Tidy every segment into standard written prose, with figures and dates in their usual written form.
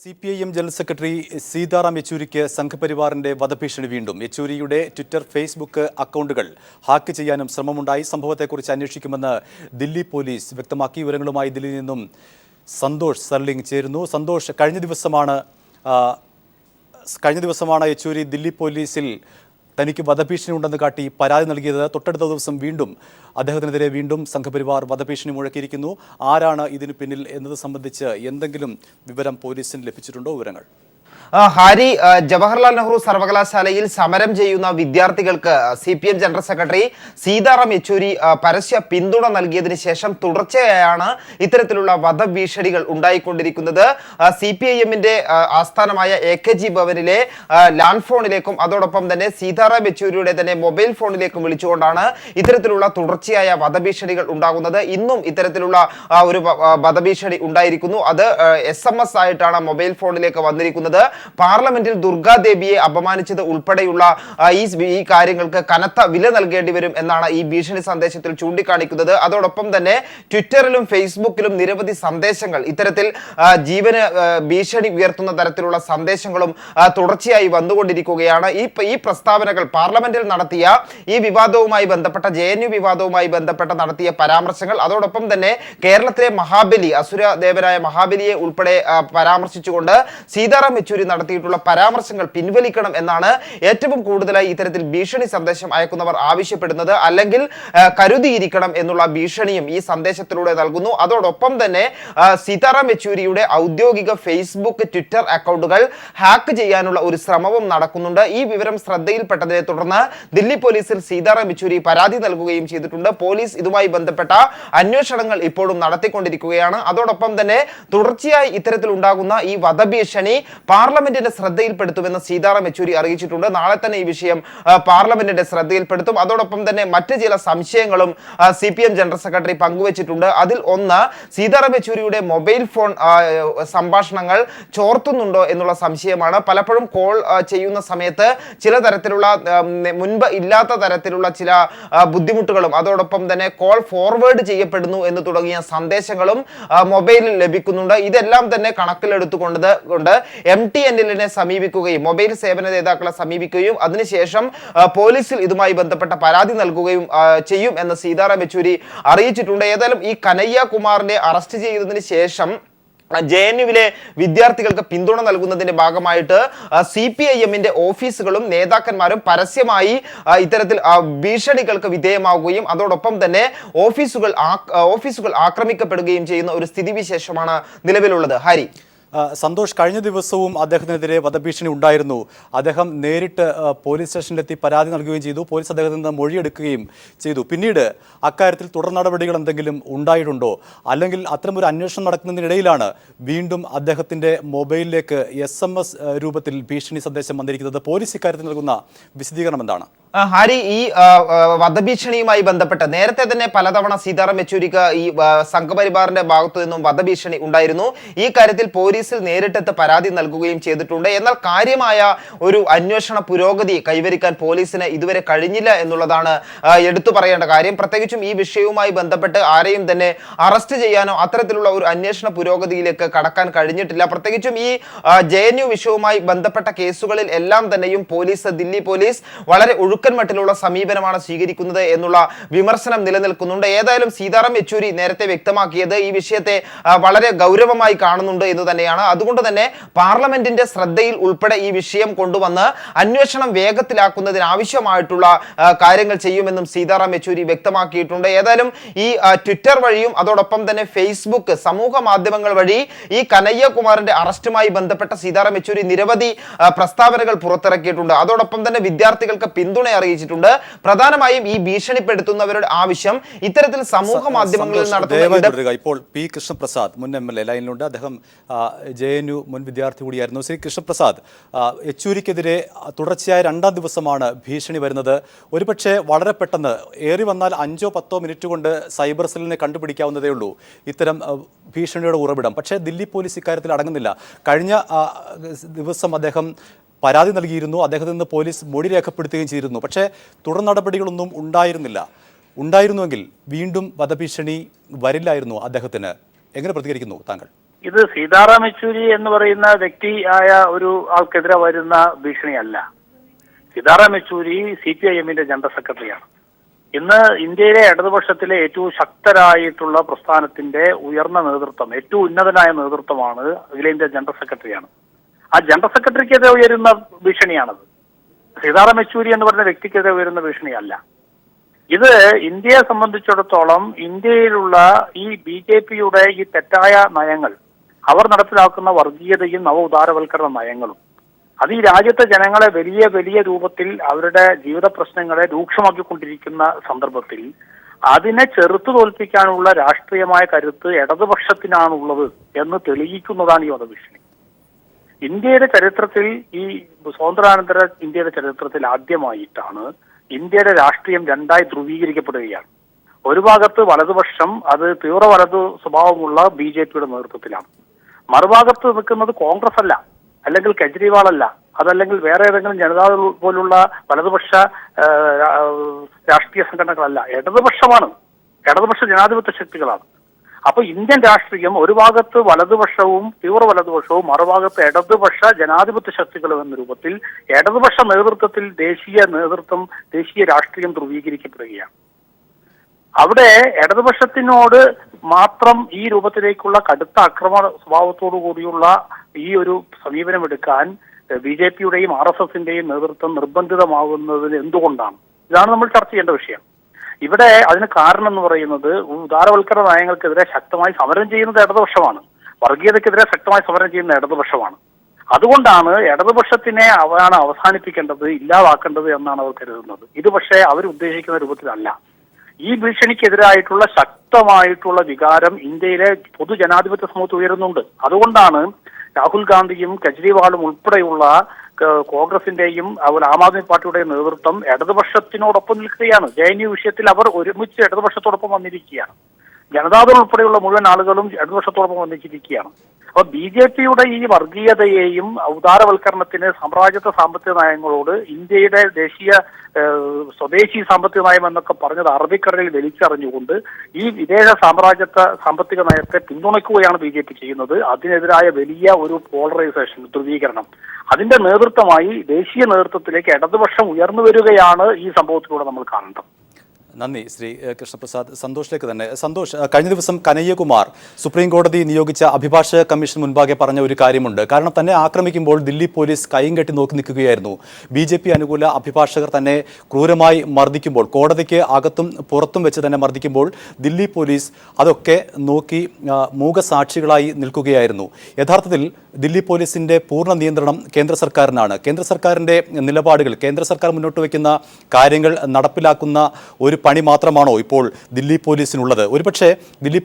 CPIM general secretary Sitaram യെച്ചൂരിക്ക് സംഘപരിവാറിന്റെ വധഭീഷണി വീണ്ടും. യെച്ചൂരിയുടെ ട്വിറ്റർ, ഫേസ്ബുക്ക് അക്കൗണ്ടുകൾ ഹാക്ക് ചെയ്യാനും ശ്രമമുണ്ടായി. സംഭവത്തെക്കുറിച്ച് അന്വേഷിക്കുമെന്ന് ദില്ലി പോലീസ് വ്യക്തമാക്കി. വിവരങ്ങളുമായി ദില്ലിയിൽ നിന്നും സന്തോഷ് സർലിംഗ് ചേരുന്നു. സന്തോഷ്, കഴിഞ്ഞ ദിവസമാണ് യെച്ചൂരി ദില്ലി പോലീസിൽ തനിക്ക് വധഭീഷണി ഉണ്ടെന്ന് കാട്ടി പരാതി നൽകിയത്. തൊട്ടടുത്ത ദിവസം അദ്ദേഹത്തിനെതിരെ വീണ്ടും സംഘപരിവാർ വധഭീഷണി മുഴക്കിയിരിക്കുന്നു. ആരാണ് ഇതിനു പിന്നിൽ എന്നത് സംബന്ധിച്ച് എന്തെങ്കിലും വിവരം പോലീസിന് ലഭിച്ചിട്ടുണ്ടോ? വിവരങ്ങൾ ഹാരി, ജവഹർലാൽ നെഹ്റു സർവകലാശാലയിൽ സമരം ചെയ്യുന്ന വിദ്യാർത്ഥികൾക്ക് CPM general secretary Sitaram Yechury പരസ്യ പിന്തുണ നൽകിയതിനു ശേഷം തുടർച്ചയായാണ് ഇത്തരത്തിലുള്ള വധഭീഷണികൾ ഉണ്ടായിക്കൊണ്ടിരിക്കുന്നത്. CPIMന്റെ ആസ്ഥാനമായ AKG ഭവനിലെ ലാൻഡ് ഫോണിലേക്കും അതോടൊപ്പം തന്നെ സീതാറാം യെച്ചൂരിയുടെ തന്നെ മൊബൈൽ ഫോണിലേക്കും വിളിച്ചുകൊണ്ടാണ് ഇത്തരത്തിലുള്ള തുടർച്ചയായ വധഭീഷണികൾ ഉണ്ടാകുന്നത്. ഇന്നും ഇത്തരത്തിലുള്ള ഒരു വധഭീഷണി ഉണ്ടായിരിക്കുന്നു. അത് SMS ആയിട്ടാണ് മൊബൈൽ ഫോണിലേക്ക് വന്നിരിക്കുന്നത്. പാർലമെന്റിൽ ദുർഗാദേവിയെ അപമാനിച്ചത് ഉൾപ്പെടെയുള്ള ഈ കാര്യങ്ങൾക്ക് കനത്ത വില നൽകേണ്ടി വരും എന്നാണ് ഈ ഭീഷണി സന്ദേശത്തിൽ ചൂണ്ടിക്കാണിക്കുന്നത്. അതോടൊപ്പം തന്നെ ട്വിറ്ററിലും ഫേസ്ബുക്കിലും നിരവധി സന്ദേശങ്ങൾ, ഇത്തരത്തിൽ ജീവന് ഭീഷണി ഉയർത്തുന്ന തരത്തിലുള്ള സന്ദേശങ്ങളും തുടർച്ചയായി വന്നുകൊണ്ടിരിക്കുകയാണ്. ഈ പ്രസ്താവനകൾ പാർലമെന്റിൽ നടത്തിയ ഈ വിവാദവുമായി ബന്ധപ്പെട്ട JNU വിവാദവുമായി ബന്ധപ്പെട്ട നടത്തിയ പരാമർശങ്ങൾ, അതോടൊപ്പം തന്നെ കേരളത്തിലെ മഹാബലി, അസുരദേവനായ മഹാബലിയെ ഉൾപ്പെടെ പരാമർശിച്ചുകൊണ്ട് സീതാറാം യെച്ചൂരി നടത്തിയിട്ടുള്ള പരാമർശങ്ങൾ പിൻവലിക്കണം എന്നാണ് ഏറ്റവും കൂടുതലായി ഇത്തരത്തിൽ ഭീഷണി സന്ദേശം അയക്കുന്നവർ ആവശ്യപ്പെടുന്നത്. അല്ലെങ്കിൽ കരുതിയിരിക്കണം എന്നുള്ള ഭീഷണിയും ഈ സന്ദേശത്തിലൂടെ നൽകുന്നു. അതോടൊപ്പം തന്നെ സീതാറാം യെച്ചൂരിയുടെ ഔദ്യോഗിക ഫേസ്ബുക്ക്, ട്വിറ്റർ അക്കൗണ്ടുകൾ ഹാക്ക് ചെയ്യാനുള്ള ഒരു ശ്രമവും നടക്കുന്നുണ്ട്. ഈ വിവരം ശ്രദ്ധയിൽപ്പെട്ടതിനെ തുടർന്ന് ദില്ലി പോലീസിൽ സീതാറാം യെച്ചൂരി പരാതി നൽകുകയും ചെയ്തിട്ടുണ്ട്. പോലീസ് ഇതുമായി ബന്ധപ്പെട്ട അന്വേഷണങ്ങൾ ഇപ്പോഴും നടത്തിക്കൊണ്ടിരിക്കുകയാണ്. അതോടൊപ്പം തന്നെ തുടർച്ചയായി ഇത്തരത്തിൽ ഉണ്ടാകുന്ന ഈ വധഭീഷണി പാർലമെന്റിന്റെ ശ്രദ്ധയിൽപ്പെടുത്തുമെന്ന് സീതാറാം യെച്ചൂരി അറിയിച്ചിട്ടുണ്ട്. നാളെ തന്നെ ഈ വിഷയം പാർലമെന്റിന്റെ ശ്രദ്ധയിൽപ്പെടുത്തും. അതോടൊപ്പം തന്നെ മറ്റ് ചില സംശയങ്ങളും CPM ജനറൽ സെക്രട്ടറി പങ്കുവച്ചിട്ടുണ്ട്. അതിൽ ഒന്ന്, സീതാറാം യെച്ചൂരിയുടെ മൊബൈൽ ഫോൺ സംഭാഷണങ്ങൾ ചോർത്തുന്നുണ്ടോ എന്നുള്ള സംശയമാണ്. പലപ്പോഴും കോൾ ചെയ്യുന്ന സമയത്ത് ചില തരത്തിലുള്ള മുൻപ് ഇല്ലാത്ത തരത്തിലുള്ള ചില ബുദ്ധിമുട്ടുകളും അതോടൊപ്പം തന്നെ കോൾ ഫോർവേഡ് ചെയ്യപ്പെടുന്നു എന്ന് തുടങ്ങിയ സന്ദേശങ്ങളും മൊബൈലിൽ ലഭിക്കുന്നുണ്ട്. ഇതെല്ലാം തന്നെ കണക്കിലെടുത്തുകൊണ്ട് MTNL സമീപിക്കുകയും മൊബൈൽ സേവന നേതാക്കളെ സമീപിക്കുകയും അതിനുശേഷം പോലീസിൽ ഇതുമായി ബന്ധപ്പെട്ട പരാതി നൽകുകയും ചെയ്യും എന്ന് സീതാറാം യെച്ചൂരി അറിയിച്ചിട്ടുണ്ട്. ഏതായാലും ഈ കനയ്യ കുമാറിനെ അറസ്റ്റ് ചെയ്തതിന് ശേഷം JNUവിലെ വിദ്യാർത്ഥികൾക്ക് പിന്തുണ നൽകുന്നതിന്റെ ഭാഗമായിട്ട് CPIMന്റെ ഓഫീസുകളും നേതാക്കന്മാരും പരസ്യമായി ഇത്തരത്തിൽ ഭീഷണികൾക്ക് വിധേയമാവുകയും അതോടൊപ്പം തന്നെ ഓഫീസുകൾ ആക്രമിക്കപ്പെടുകയും ചെയ്യുന്ന ഒരു സ്ഥിതിവിശേഷമാണ് നിലവിലുള്ളത്. ഹരി, സന്തോഷ്, കഴിഞ്ഞ ദിവസവും അദ്ദേഹത്തിനെതിരെ വധഭീഷണി ഉണ്ടായിരുന്നു. അദ്ദേഹം നേരിട്ട് പോലീസ് സ്റ്റേഷനിലെത്തി പരാതി നൽകുകയും ചെയ്തു. പോലീസ് അദ്ദേഹത്തിൽ നിന്ന് മൊഴിയെടുക്കുകയും ചെയ്തു. പിന്നീട് അക്കാര്യത്തിൽ തുടർ നടപടികൾ എന്തെങ്കിലും ഉണ്ടായിട്ടുണ്ടോ? അല്ലെങ്കിൽ അത്തരമൊരു അന്വേഷണം നടക്കുന്നതിനിടയിലാണ് വീണ്ടും അദ്ദേഹത്തിൻ്റെ മൊബൈലിലേക്ക് SMS രൂപത്തിൽ ഭീഷണി സന്ദേശം വന്നിരിക്കുന്നത്. പോലീസ് ഇക്കാര്യത്തിൽ നൽകുന്ന വിശദീകരണം എന്താണ്? ഹാരി, ഈ വധഭീഷണിയുമായി ബന്ധപ്പെട്ട് നേരത്തെ തന്നെ പലതവണ സീതാറാം യെച്ചൂരിക്ക് ഈ സംഘപരിവാറിന്റെ ഭാഗത്തു നിന്നും വധഭീഷണി ഉണ്ടായിരുന്നു. ഈ കാര്യത്തിൽ പോലീസിൽ നേരിട്ടെത്ത് പരാതി നൽകുകയും ചെയ്തിട്ടുണ്ട്. എന്നാൽ കാര്യമായ ഒരു അന്വേഷണ പുരോഗതി കൈവരിക്കാൻ പോലീസിന് ഇതുവരെ കഴിഞ്ഞില്ല എന്നുള്ളതാണ് എടുത്തു പറയേണ്ട കാര്യം. പ്രത്യേകിച്ചും ഈ വിഷയവുമായി ബന്ധപ്പെട്ട് ആരെയും തന്നെ അറസ്റ്റ് ചെയ്യാനോ അത്തരത്തിലുള്ള ഒരു അന്വേഷണ പുരോഗതിയിലേക്ക് കടക്കാൻ കഴിഞ്ഞിട്ടില്ല. പ്രത്യേകിച്ചും ഈ JNU വിഷയവുമായി ബന്ധപ്പെട്ട കേസുകളിൽ എല്ലാം തന്നെയും ദില്ലി പോലീസ് വളരെ മട്ടിലുള്ള സമീപനമാണ് സ്വീകരിക്കുന്നത് എന്നുള്ള വിമർശനം നിലനിൽക്കുന്നുണ്ട്. ഏതായാലും സീതാറാം യെച്ചൂരി നേരത്തെ വ്യക്തമാക്കിയത് ഈ വിഷയത്തെ വളരെ ഗൗരവമായി കാണുന്നുണ്ട് എന്ന് തന്നെയാണ്. അതുകൊണ്ട് തന്നെ പാർലമെന്റിന്റെ ശ്രദ്ധയിൽ ഉൾപ്പെടെ ഈ വിഷയം കൊണ്ടുവന്ന് അന്വേഷണം വേഗത്തിലാക്കുന്നതിന് ആവശ്യമായിട്ടുള്ള കാര്യങ്ങൾ ചെയ്യുമെന്നും സീതാറാം യെച്ചൂരി വ്യക്തമാക്കിയിട്ടുണ്ട്. ഏതായാലും ഈ ട്വിറ്റർ വഴിയും അതോടൊപ്പം തന്നെ ഫേസ്ബുക്ക്, സമൂഹ മാധ്യമങ്ങൾ വഴി ഈ കനയ്യ കുമാറിന്റെ അറസ്റ്റുമായി ബന്ധപ്പെട്ട സീതാറാം യെച്ചൂരി നിരവധി പ്രസ്താവനകൾ പുറത്തിറക്കിയിട്ടുണ്ട്. അതോടൊപ്പം തന്നെ വിദ്യാർത്ഥികൾക്ക് പിന്തുണ അറിയിച്ചിട്ടുണ്ട്. പ്രധാനമായും ഈ ഭീഷണിപ്പെടുത്തുന്നവരുടെ ആവശ്യം ഇത്തരത്തിൽ സമൂഹ മാധ്യമങ്ങളിൽ നടത്തുന്ന ഇപ്പോൾ P. കൃഷ്ണപ്രസാദ് മുൻ MLA ലൈനിലുണ്ട്. അദ്ദേഹം JNU മുൻ വിദ്യാർത്ഥി കൂടിയായിരുന്നു. ശ്രീ കൃഷ്ണപ്രസാദ്, യെച്ചൂരിക്കെതിരെ തുടർച്ചയായ 2ാം ദിവസമാണ് ഭീഷണി വരുന്നത്. ഒരുപക്ഷെ വളരെ പെട്ടെന്ന്, ഏറി വന്നാൽ 5-10 മിനിറ്റ് കൊണ്ട് സൈബർ സെല്ലിനെ കണ്ടുപിടിക്കാവുന്നതേ ഉള്ളൂ ഇത്തരം ഭീഷണിയുടെ ഉറവിടം. പക്ഷേ ദില്ലി പോലീസ് ഇക്കാര്യത്തിൽ അടങ്ങുന്നില്ല. കഴിഞ്ഞ ദിവസം അദ്ദേഹം പരാതി നൽകിയിരുന്നു. അദ്ദേഹത്തിൽ നിന്ന് പോലീസ് മൊഴി രേഖപ്പെടുത്തുകയും ചെയ്തിരുന്നു. പക്ഷേ തുടർ നടപടികളൊന്നും ഉണ്ടായിരുന്നുവെങ്കിൽ വീണ്ടും വധഭീഷണി വരില്ലായിരുന്നു അദ്ദേഹത്തിന്. എങ്ങനെ പ്രതികരിക്കുന്നു താങ്കൾ? ഇത് സീതാറാം യെച്ചൂരി എന്ന് പറയുന്ന വ്യക്തിയായ ഒരു ആൾക്കെതിരെ വരുന്ന ഭീഷണിയല്ല. സീതാറാം യെച്ചൂരി CPIM-ന്റെ ജനറൽ സെക്രട്ടറിയാണ്. ഇന്ന് ഇന്ത്യയിലെ ഇടതുപക്ഷത്തിലെ ഏറ്റവും ശക്തരായിട്ടുള്ള പ്രസ്ഥാനത്തിന്റെ ഉയർന്ന നേതൃത്വം, ഏറ്റവും ഉന്നതനായ നേതൃത്വമാണ് അഖിലേന്ത്യാ ജനറൽ സെക്രട്ടറിയാണ്. ആ ജനറൽ സെക്രട്ടറിക്കെതിരെ ഉയരുന്ന ഭീഷണിയാണത്. സീതാറാം യെച്ചൂരി എന്ന് പറഞ്ഞ വ്യക്തിക്കെതിരെ ഉയരുന്ന ഭീഷണിയല്ല. ഇത് ഇന്ത്യയെ സംബന്ധിച്ചിടത്തോളം ഇന്ത്യയിലുള്ള ഈ BJP-യുടെ ഈ തെറ്റായ നയങ്ങൾ, അവർ നടപ്പിലാക്കുന്ന വർഗീയതയും നവ ഉദാരവൽക്കരണ നയങ്ങളും, അത് ഈ രാജ്യത്തെ ജനങ്ങളെ വലിയ വലിയ രൂപത്തിൽ അവരുടെ ജീവിത പ്രശ്നങ്ങളെ രൂക്ഷമാക്കിക്കൊണ്ടിരിക്കുന്ന സന്ദർഭത്തിൽ അതിനെ ചെറുത്തു തോൽപ്പിക്കാനുള്ള രാഷ്ട്രീയമായ കരുത്ത് ഇടതുപക്ഷത്തിനാണുള്ളത് എന്ന് തെളിയിക്കുന്നതാണ് ഈ വധഭീഷണി. ഇന്ത്യയുടെ ചരിത്രത്തിൽ, ഈ സ്വാതന്ത്ര്യാനന്തര ഇന്ത്യയുടെ ചരിത്രത്തിൽ ആദ്യമായിട്ടാണ് ഇന്ത്യയുടെ രാഷ്ട്രീയം രണ്ടായി ധ്രുവീകരിക്കപ്പെടുകയാണ്. ഒരു ഭാഗത്ത് വലതുപക്ഷം, അത് തീവ്ര വലതു സ്വഭാവമുള്ള BJP-യുടെ നേതൃത്വത്തിലാണ്. മറുഭാഗത്ത് നിൽക്കുന്നത് കോൺഗ്രസ് അല്ല, അല്ലെങ്കിൽ കെജ്രിവാൾ അല്ല, അതല്ലെങ്കിൽ വേറെ ഏതെങ്കിലും ജനതാദൾ പോലുള്ള വലതുപക്ഷ രാഷ്ട്രീയ സംഘടനകളല്ല, ഇടതുപക്ഷമാണ്, ഇടതുപക്ഷ ജനാധിപത്യ ശക്തികളാണ്. അപ്പൊ ഇന്ത്യൻ രാഷ്ട്രീയം ഒരു ഭാഗത്ത് വലതുപക്ഷവും തീവ്ര വലതുപക്ഷവും, മറുഭാഗത്ത് ഇടതുപക്ഷ ജനാധിപത്യ ശക്തികളും എന്ന രൂപത്തിൽ ഇടതുപക്ഷ നേതൃത്വത്തിൽ ദേശീയ രാഷ്ട്രീയം ധ്രുവീകരിക്കപ്പെടുകയാണ്. അവിടെ ഇടതുപക്ഷത്തിനോട് മാത്രം ഈ രൂപത്തിലേക്കുള്ള കടുത്ത ആക്രമണ സ്വഭാവത്തോടു കൂടിയുള്ള ഈ ഒരു സമീപനമെടുക്കാൻ BJP-യുടെയും RSS-ന്റെയും നേതൃത്വം നിർബന്ധിതമാകുന്നതിന് എന്തുകൊണ്ടാണ്? ഇതാണ് നമ്മൾ ചർച്ച ചെയ്യേണ്ട വിഷയം. ഇവിടെ അതിന് കാരണം എന്ന് പറയുന്നത്, ഉദാരവൽക്കരണ നയങ്ങൾക്കെതിരെ ശക്തമായി സമരം ചെയ്യുന്നത് ഇടതുപക്ഷമാണ്, വർഗീയതയ്ക്കെതിരെ ശക്തമായി സമരം ചെയ്യുന്ന ഇടതുപക്ഷമാണ്. അതുകൊണ്ടാണ് ഇടതുപക്ഷത്തിനെ അവരാണ് അവസാനിപ്പിക്കേണ്ടത്, ഇല്ലാതാക്കേണ്ടത് എന്നാണ് അവർ കരുതുന്നത്. ഇത് പക്ഷേ അവർ ഉദ്ദേശിക്കുന്ന രൂപത്തിലല്ല. ഈ ഭീഷണിക്കെതിരായിട്ടുള്ള ശക്തമായിട്ടുള്ള വികാരം ഇന്ത്യയിലെ പൊതുജനാധിപത്യ സമൂഹത്തിൽ ഉയരുന്നുണ്ട്. അതുകൊണ്ടാണ് രാഹുൽ ഗാന്ധിയും കെജ്രിവാളും ഉൾപ്പെടെയുള്ള കോൺഗ്രസിന്റെയും അതുപോലെ ആം ആദ്മി പാർട്ടിയുടെയും നേതൃത്വം ഇടതുപക്ഷത്തിനോടൊപ്പം നിൽക്കുകയാണ്. JNU വിഷയത്തിൽ അവർ ഒരുമിച്ച് ഇടതുപക്ഷത്തോടൊപ്പം വന്നിരിക്കുകയാണ്. ജനതാദൾ ഉൾപ്പെടെയുള്ള മുഴുവൻ ആളുകളും ഇടതുപക്ഷത്തോടൊപ്പം വന്നിരിക്കുകയാണ്. അപ്പൊ BJP-യുടെ ഈ വർഗീയതയെയും ഉദാരവൽക്കരണത്തിന് സാമ്രാജ്യത്വ സാമ്പത്തിക നയങ്ങളോട് ഇന്ത്യയുടെ സ്വദേശി സാമ്പത്തിക നയം എന്നൊക്കെ പറഞ്ഞത് അറബിക്കടലിൽ വലിച്ചറിഞ്ഞുകൊണ്ട് ഈ വിദേശ സാമ്പത്തിക നയത്തെ പിന്തുണയ്ക്കുകയാണ് BJP ചെയ്യുന്നത്. അതിനെതിരായ വലിയ ഒരു പോളറൈസേഷൻ, ധ്രുവീകരണം, അതിന്റെ നേതൃത്വമായി ദേശീയ നേതൃത്വത്തിലേക്ക് ഇടതുപക്ഷം ഉയർന്നു വരികയാണ് ഈ സംഭവത്തിലൂടെ നമ്മൾ കാണേണ്ടത്. നന്ദി ശ്രീ കൃഷ്ണപ്രസാദ്. സന്തോഷിലേക്ക് തന്നെ. സന്തോഷ്, കഴിഞ്ഞ ദിവസം കനയ്യകുമാർ സുപ്രീം കോടതി നിയോഗിച്ച അഭിഭാഷക കമ്മീഷൻ മുൻപാകെ പറഞ്ഞ ഒരു കാര്യമുണ്ട്. കാരണം തന്നെ ആക്രമിക്കുമ്പോൾ ദില്ലി പോലീസ് കൈയും കെട്ടി നോക്കി നിൽക്കുകയായിരുന്നു. BJP അനുകൂല അഭിഭാഷകർ തന്നെ ക്രൂരമായി മർദ്ദിക്കുമ്പോൾ, കോടതിക്ക് അകത്തും പുറത്തും വെച്ച് തന്നെ മർദ്ദിക്കുമ്പോൾ ദില്ലി പോലീസ് അതൊക്കെ നോക്കി മൂകസാക്ഷികളായി നിൽക്കുകയായിരുന്നു. യഥാർത്ഥത്തിൽ ദില്ലി പോലീസിന്റെ പൂർണ്ണ നിയന്ത്രണം കേന്ദ്ര സർക്കാരിനാണ്. കേന്ദ്ര സർക്കാരിന്റെ നിലപാടുകൾ, കേന്ദ്ര സർക്കാർ മുന്നോട്ട് വയ്ക്കുന്ന കാര്യങ്ങൾ നടപ്പിലാക്കുന്ന ഒരു പണി മാത്രമാണോ ഇപ്പോൾ ദില്ലി പോലീസിനുള്ളത്? ഒരുപക്ഷെ ദില്ലി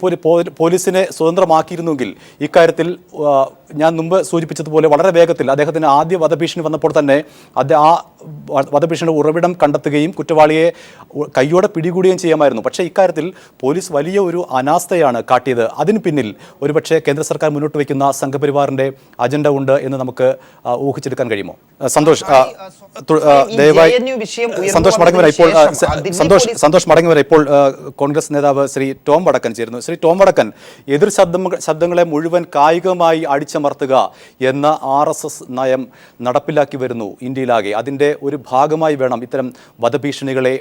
പോലീസിനെ സ്വതന്ത്രമാക്കിയിരുന്നെങ്കിൽ ഇക്കാര്യത്തിൽ ഞാൻ മുമ്പ് സൂചിപ്പിച്ചതുപോലെ വളരെ വേഗത്തിൽ അദ്ദേഹത്തിന് ആദ്യ വധഭീഷണി വന്നപ്പോൾ തന്നെ ആ വധഭീഷണിയുടെ ഉറവിടം കണ്ടെത്തുകയും കുറ്റവാളിയെ കയ്യോടെ പിടികൂടുകയും ചെയ്യാമായിരുന്നു. പക്ഷേ ഇക്കാര്യത്തിൽ പോലീസ് വലിയ ഒരു അനാസ്ഥയാണ് കാട്ടിയത്. അതിന് പിന്നിൽ ഒരുപക്ഷെ കേന്ദ്ര സർക്കാർ മുന്നോട്ട് വയ്ക്കുന്ന സംഘപരിവാറിന്റെ അജണ്ട ഉണ്ട് എന്ന് നമുക്ക് ഊഹിച്ചെടുക്കാൻ കഴിയുമോ? സന്തോഷ്, ദയവായി സന്തോഷ് മടങ്ങി വരാം. ഇപ്പോൾ സന്തോഷ് മടങ്ങി വരാം. ഇപ്പോൾ കോൺഗ്രസ് നേതാവ് ശ്രീ ടോം വടക്കൻ ചേരുന്നു. ശ്രീ ടോം വടക്കൻ, എതിർ ശബ്ദങ്ങളെ മുഴുവൻ കായികമായി അടിച്ചമർത്തുക എന്ന RSS നയം നടപ്പിലാക്കി വരുന്നു ഇന്ത്യയിലാകെ. അതിൻ്റെ ഒരു ഭാഗമായി വേണം ഇത്തരം വധഭീഷണികളെ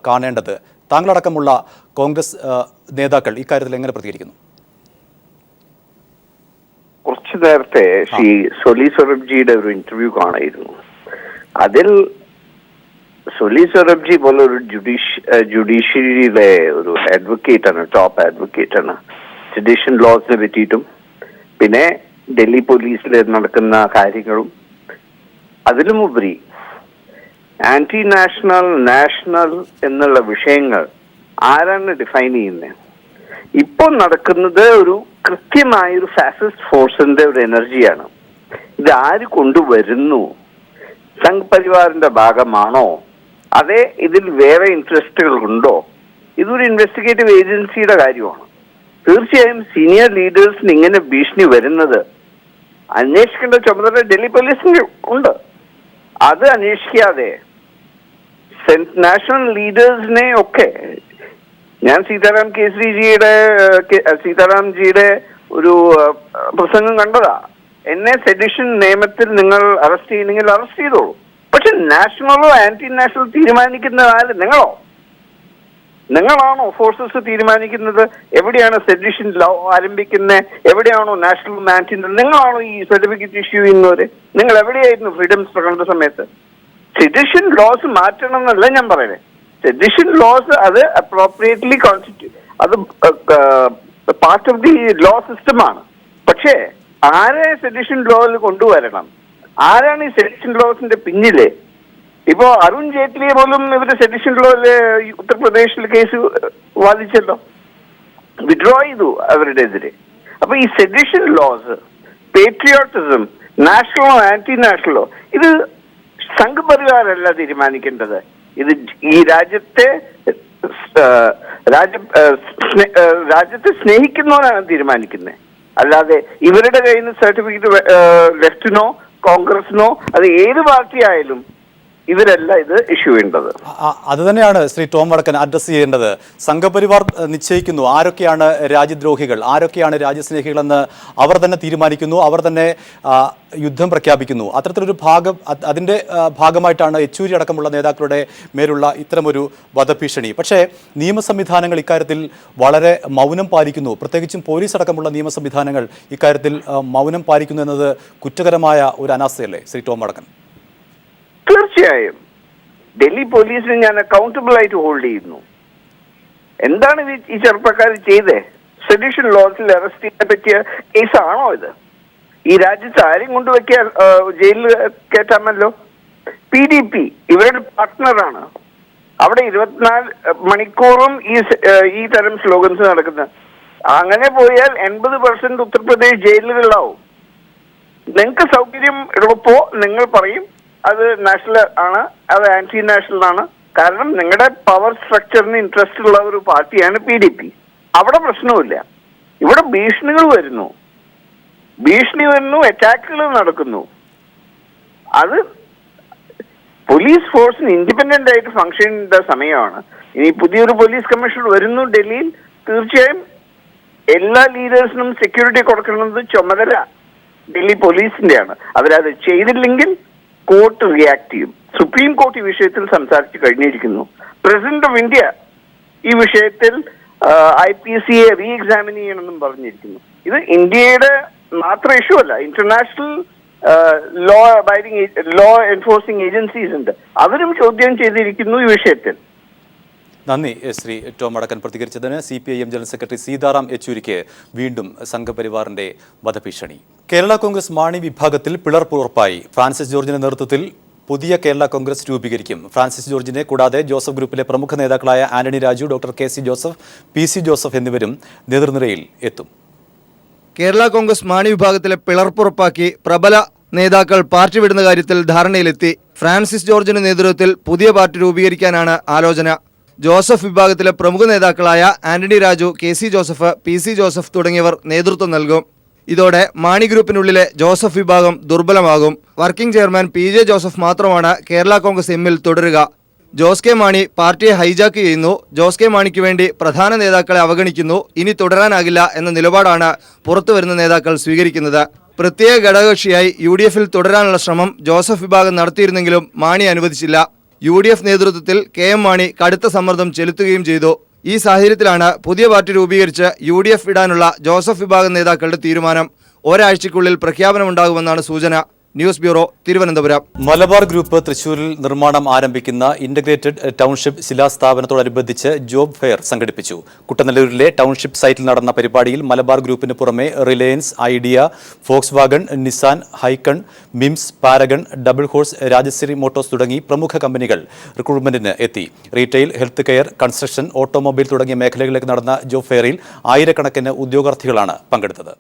കാണേണ്ടത്. താങ്കളടക്കമുള്ള കോൺഗ്രസ് നേതാക്കൾ ഇക്കാര്യത്തിൽ എങ്ങനെ പ്രതികരിക്കുന്നു? കുറച്ചു നേരത്തെ ശ്രീ സൊലി സൊറബ്ജിയുടെ ഒരു ഇന്റർവ്യൂ കാണായിരുന്നു. അതിൽ സൊലി സൊറബ്ജി പോലെ ഒരു ജുഡീഷ്യറിയിലെ ഒരു അഡ്വക്കേറ്റ് ആണ്, ടോപ്പ് അഡ്വക്കേറ്റ് ആണ്. സെഡിഷൻ ലോസിനെ പറ്റിയിട്ടും പിന്നെ ഡൽഹി പോലീസിൽ നടക്കുന്ന കാര്യങ്ങളും അതിലുമുപരി ആന്റി നാഷണൽ എന്നുള്ള വിഷയങ്ങൾ ആരാണ് ഡിഫൈൻ ചെയ്യുന്നത്? ഇപ്പോൾ നടക്കുന്നത് ഒരു കൃത്യമായൊരു ഫാസിസ്റ്റ് ഫോഴ്സിന്റെ ഒരു എനർജിയാണ്. ഇത് ആര് കൊണ്ടുവരുന്നു? സംഘ് പരിവാറിന്റെ ഭാഗമാണോ? അതെ ഇതിൽ വേറെ ഇൻട്രസ്റ്റുകൾ ഉണ്ടോ? ഇതൊരു ഇൻവെസ്റ്റിഗേറ്റീവ് ഏജൻസിയുടെ കാര്യമാണ്. തീർച്ചയായും സീനിയർ ലീഡേഴ്സിന് ഇങ്ങനെ ഭീഷണി വരുന്നത് അന്വേഷിക്കേണ്ട ചുമതല ഡൽഹി പോലീസിന് ഉണ്ട്. അത് അന്വേഷിക്കാതെ നാഷണൽ ലീഡേഴ്സിനെ ഒക്കെ, ഞാൻ സീതാറാംജിയുടെ ഒരു പ്രസംഗം കണ്ടതാ. എന്നെ സെഡിഷൻ നിയമത്തിൽ നിങ്ങൾ അറസ്റ്റ് ചെയ്യണമെങ്കിൽ അറസ്റ്റ് ചെയ്തോളൂ. പക്ഷെ നാഷണലോ ആന്റി നാഷണൽ തീരുമാനിക്കുന്ന ആര്? നിങ്ങളാണോ ഫോഴ്സസ് തീരുമാനിക്കുന്നത്? എവിടെയാണ് സെഡിഷൻ ലോ ആരംഭിക്കുന്നത്? എവിടെയാണോ നാഷണൽ ആന്റി? നിങ്ങളാണോ ഈ സർട്ടിഫിക്കറ്റ് ഇഷ്യൂ ചെയ്യുന്നവര്? നിങ്ങൾ എവിടെയായിരുന്നു ഫ്രീഡംസ് പ്രകടന സമയത്ത്? സെഡിഷൻ ലോസ് മാറ്റണം എന്നല്ല ഞാൻ പറയുന്നത്. സെഡിഷൻ ലോസ് അത് അപ്രോപ്രിയേറ്റ്ലി അത് പാർട്ട് ഓഫ് ദി ലോ സിസ്റ്റമാണ്. പക്ഷേ ആരെ സെഡിഷൻ ലോയിൽ കൊണ്ടുവരണം? ആരാണ് ഈ സെഡിഷൻ ലോസിന്റെ പിന്നില്? ഇപ്പോ അരുൺ ജെയ്റ്റ്ലിയെ പോലും ഇവര് സെഡിഷൻ ലോയില് ഉത്തർപ്രദേശിൽ കേസ് വാദിച്ചല്ലോ, വിഡ്രോ ചെയ്തു അവരുടെ എതിരെ. അപ്പൊ ഈ സെഡിഷൻ ലോസ്, പേട്രിയോട്ടിസം, നാഷണലോ ആന്റി നാഷണലോ, ഇത് സംഘപരിവാരല്ല തീരുമാനിക്കേണ്ടത്. ഇത് ഈ രാജ്യത്തെ സ്നേഹിക്കുന്നവരാണ് തീരുമാനിക്കുന്നത്. അല്ലാതെ ഇവരുടെ കയ്യിൽ നിന്ന് സർട്ടിഫിക്കറ്റ് ലെഫ്റ്റിനോ കോൺഗ്രസിനോ അത് ഏത് പാർട്ടി ആയാലും ഇവരല്ല ഇത് ഇഷ്യൂ ചെയ്യേണ്ടത്. അത് തന്നെയാണ് ശ്രീ ടോം വടക്കൻ അഡ്രസ് ചെയ്യേണ്ടത്. സംഘപരിവാർ നിശ്ചയിക്കുന്നു ആരൊക്കെയാണ് രാജ്യദ്രോഹികൾ, ആരൊക്കെയാണ് രാജ്യസ്നേഹികളെന്ന് അവർ തന്നെ തീരുമാനിക്കുന്നു, അവർ തന്നെ യുദ്ധം പ്രഖ്യാപിക്കുന്നു. അത്തരത്തിലൊരു അതിൻ്റെ ഭാഗമായിട്ടാണ് യെച്ചൂരി അടക്കമുള്ള നേതാക്കളുടെ മേലുള്ള ഇത്തരമൊരു വധഭീഷണി. പക്ഷേ നിയമ സംവിധാനങ്ങൾ ഇക്കാര്യത്തിൽ വളരെ മൗനം പാലിക്കുന്നു. പ്രത്യേകിച്ചും പോലീസ് അടക്കമുള്ള നിയമ സംവിധാനങ്ങൾ ഇക്കാര്യത്തിൽ മൗനം പാലിക്കുന്നു എന്നത് കുറ്റകരമായ ഒരു അനാസ്ഥയല്ലേ ശ്രീ ടോം വടക്കൻ? തീർച്ചയായും ഡൽഹി പോലീസിനെ ഞാൻ അക്കൗണ്ടബിൾ ആയിട്ട് ഹോൾഡ് ചെയ്യുന്നു. എന്താണ് ഈ ചെറുപ്പക്കാർ ചെയ്തേ? സെഡിഷൻ ലോസിൽ അറസ്റ്റ് ചെയ്യാൻ പറ്റിയ കേസാണോ ഇത്? ഈ രാജ്യത്ത് ആരെയും കൊണ്ടുവയ്ക്കാൻ ജയിലിൽ കയറ്റാമല്ലോ. PDP ഇവരുടെ പാർട്ട്ണറാണ്. അവിടെ 24 മണിക്കൂറും ഈ തരം സ്ലോഗൻസ് നടക്കുന്നത്. അങ്ങനെ പോയാൽ 80% ഉത്തർപ്രദേശ് ജയിലുകളിലാവും. നിങ്ങൾക്ക് സൗകര്യം ഉള്ളപ്പോ നിങ്ങൾ പറയും അത് നാഷണൽ ആണ്, അത് ആന്റി നാഷണൽ ആണ്. കാരണം നിങ്ങളുടെ പവർ സ്ട്രക്ചറിന് ഇൻട്രസ്റ്റ് ഉള്ള ഒരു പാർട്ടിയാണ് PDP. അവിടെ പ്രശ്നമില്ല. ഇവിടെ ഭീഷണി വരുന്നു, അറ്റാക്കുകൾ നടക്കുന്നു. അത് പോലീസ് ഫോഴ്സിന് ഇൻഡിപെൻഡന്റ് ആയിട്ട് ഫംഗ്ഷൻ ചെയ്യേണ്ട സമയമാണ്. ഇനി പുതിയൊരു പോലീസ് കമ്മീഷണർ വരുന്നു ഡൽഹിയിൽ. തീർച്ചയായും എല്ലാ ലീഡേഴ്സിനും സെക്യൂരിറ്റി കൊടുക്കുന്നത് ചുമതല ഡൽഹി പോലീസിന്റെയാണ്. അവരത് ചെയ്തില്ലെങ്കിൽ കോർട്ട് റിയാക്ട് ചെയ്യും. സുപ്രീം കോർട്ട് ഈ വിഷയത്തിൽ സംസാരിച്ചു കഴിഞ്ഞിരിക്കുന്നു. പ്രസിഡന്റ് ഓഫ് ഇന്ത്യ ഈ വിഷയത്തിൽ IPCയെ റീ എക്സാമിൻ ചെയ്യണമെന്നും പറഞ്ഞിരിക്കുന്നു. ഇത് ഇന്ത്യയുടെ മാത്രം ഇഷ്യൂ അല്ല, ഇന്റർനാഷണൽ ലോ എൻഫോഴ്സിംഗ് ഏജൻസീസ് ഉണ്ട്, അവരും ചോദ്യം ചെയ്തിരിക്കുന്നു ഈ വിഷയത്തിൽ. നന്ദി ശ്രീ ടോം വടക്കൻ പ്രതികരിച്ചതിന്. CPIM ജനറൽ സെക്രട്ടറി സീതാറാം യെച്ചൂരിക്ക് വീണ്ടും സംഘപരിവാറിന്റെ വധഭീഷണി. കേരള കോൺഗ്രസ് മാണി വിഭാഗത്തിൽ പിളർപ്പ് ഉറപ്പായി. ഫ്രാൻസിസ് ജോർജിന്റെ നേതൃത്വത്തിൽ പുതിയ കേരള കോൺഗ്രസ് രൂപീകരിക്കും. ഫ്രാൻസിസ് ജോർജിനെ കൂടാതെ ജോസഫ് ഗ്രൂപ്പിലെ പ്രമുഖ നേതാക്കളായ Antony Raju, doctor KC Joseph, PC Joseph എന്നിവരും നേതൃനിരയിൽ എത്തും. കേരള കോൺഗ്രസ് മാണി വിഭാഗത്തിലെ പിളർപ്പുറപ്പാക്കി പ്രബല നേതാക്കൾ പാർട്ടി വിടുന്ന കാര്യത്തിൽ ധാരണയിലെത്തി. ഫ്രാൻസിസ് ജോർജിന്റെ നേതൃത്വത്തിൽ പുതിയ പാർട്ടി രൂപീകരിക്കാനാണ് ആലോചന. ജോസഫ് വിഭാഗത്തിലെ പ്രമുഖ നേതാക്കളായ Antony Raju, KC Joseph, PC Joseph തുടങ്ങിയവർ നേതൃത്വം നൽകും. ഇതോടെ മാണി ഗ്രൂപ്പിനുള്ളിലെ ജോസഫ് വിഭാഗം ദുർബലമാകും. വർക്കിംഗ് ചെയർമാൻ PJ ജോസഫ് മാത്രമാണ് കേരള കോൺഗ്രസ് എമ്മിൽ തുടരുക. ജോസ് കെ മാണി പാർട്ടിയെ ഹൈജാക്ക് ചെയ്യുന്നു, ജോസ് കെ മാണിക്ക് വേണ്ടി പ്രധാന നേതാക്കളെ അവഗണിക്കുന്നു, ഇനി തുടരാനാകില്ല എന്ന നിലപാടാണ് പുറത്തുവരുന്ന നേതാക്കൾ സ്വീകരിക്കുന്നത്. പ്രത്യേക ഘടകകക്ഷിയായി UDFൽ തുടരാനുള്ള ശ്രമം ജോസഫ് വിഭാഗം നടത്തിയിരുന്നെങ്കിലും മാണി അനുവദിച്ചില്ല. UDF നേതൃത്വത്തിൽ KM മാണി കടുത്ത സമ്മർദ്ദം ചെലുത്തുകയും ചെയ്തു. ഈ സാഹചര്യത്തിലാണ് പുതിയ പാർട്ടി രൂപീകരിച്ച് UDF വിടാനുള്ള ജോസഫ് വിഭാഗം നേതാക്കളുടെ തീരുമാനം. ഒരാഴ്ചയ്ക്കുള്ളിൽ പ്രഖ്യാപനമുണ്ടാകുമെന്നാണ് സൂചന. News bureau, Thiruvananthapuram. Malabar Group തൃശൂരിൽ നിർമ്മാണം ആരംഭിക്കുന്ന ഇന്റഗ്രേറ്റഡ് ടൗൺഷിപ്പ് ശിലാസ്ഥാപനത്തോടനുബന്ധിച്ച് ജോബ് ഫെയർ സംഘടിപ്പിച്ചു. കുട്ടനല്ലൂരിലെ ടൗൺഷിപ്പ് സൈറ്റിൽ നടന്ന പരിപാടിയിൽ മലബാർ ഗ്രൂപ്പിന് പുറമെ Reliance, Idea, Volkswagen, Nissan, Hykon, MIMS, Paragon, Double Horse, Rajashree motors തുടങ്ങി പ്രമുഖ കമ്പനികൾ റിക്രൂട്ട്മെന്റിന് എത്തി. Retail, health care, construction, automobile തുടങ്ങിയ മേഖലകളിലേക്ക് നടന്ന ജോബ് ഫെയറിൽ ആയിരക്കണക്കിന് ഉദ്യോഗാർത്ഥികളാണ് പങ്കെടുത്തത്.